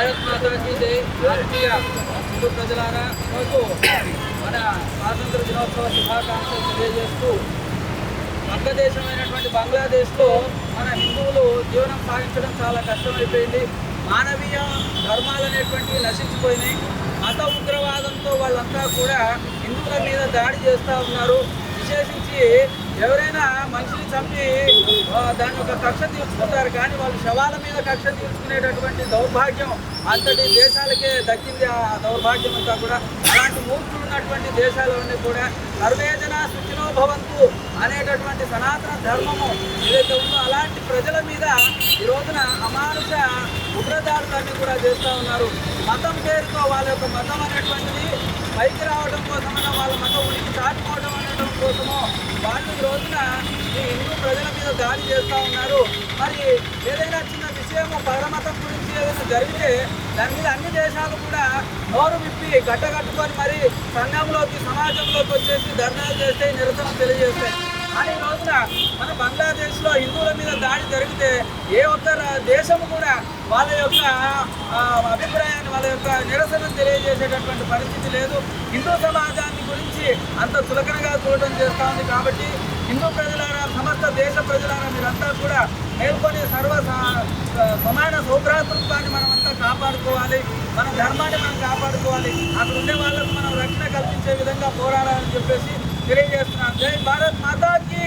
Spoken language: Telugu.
భారత్ మాతాకి జై. ఆత్మీయ హిందూ ప్రజలారా, ఈరోజు మన స్వాతంత్ర దినోత్సవ శుభాకాంక్షలు తెలియజేస్తూ పక్క దేశమైనటువంటి బంగ్లాదేశ్లో మన హిందువులు జీవనం సాగించడం చాలా కష్టమైపోయింది. మానవీయ ధర్మాలు అనేటువంటివి నశించిపోయినాయి. మత ఉగ్రవాదంతో వాళ్ళంతా కూడా హిందువుల మీద దాడి చేస్తూ ఉన్నారు. విశేషించి ఎవరైనా మనిషిని చంపి దాని యొక్క కక్ష తీర్చుకుంటారు, కానీ వాళ్ళు శవాల మీద కక్ష తీర్చుకునేటటువంటి దౌర్భాగ్యం అంతటి దేశాలకే దక్కింది. ఆ దౌర్భాగ్యం అంతా కూడా అలాంటి మూర్ఖులు ఉన్నటువంటి దేశాలన్నీ కూడా సర్వేజన సుఖినో భవంతు అనేటటువంటి సనాతన ధర్మము ఏదైతే ఉందో అలాంటి ప్రజల మీద ఈ రోజున అమానుష ఉగ్రదాడులన్నీ కూడా చేస్తూ ఉన్నారు. మతం పేరుతో వాళ్ళ యొక్క మతం అనేటువంటిది పైకి రావడం కోసమైనా వాళ్ళ మతం ఉనికి చాటుకోవడం అనడం కోసమో వాళ్ళు ఈ రోజున ఈ హిందూ ప్రజల మీద దాడి చేస్తూ ఉన్నారు. మరి ఏదైనా చిన్న విషయము పరమతం గురించి ఏదైనా జరిగితే దాని మీద అన్ని దేశాలు కూడా నోరు విప్పి గట్టగట్టుకొని మరి సంఘంలోకి సమాజంలోకి వచ్చేసి ధర్నాలు చేస్తే నిరసన తెలియజేస్తాయి. కానీ ఈ రోజున మన బంగ్లాదేశ్లో హిందువుల మీద దాడి జరిగితే ఏ ఒక్క దేశము కూడా వాళ్ళ యొక్క అభిప్రాయాన్ని వాళ్ళ యొక్క నిరసన తెలియజేసేటటువంటి పరిస్థితి లేదు. హిందూ సమాజాన్ని గురించి అంత చులకనగా చూడటం చేస్తూ ఉంది. కాబట్టి హిందూ ప్రజలారా, సమస్త దేశ ప్రజలారా మీరంతా కూడా మేల్కొని సమాన సౌభ్రాతృత్వాన్ని మనమంతా కాపాడుకోవాలి. మన ధర్మాన్ని మనం కాపాడుకోవాలి. అక్కడ ఉండే వాళ్ళకు మనం రక్షణ కల్పించే విధంగా పోరాడాలని చెప్పేసి తెలియజేస్తున్నాం. జై భారత్ మాతాకి.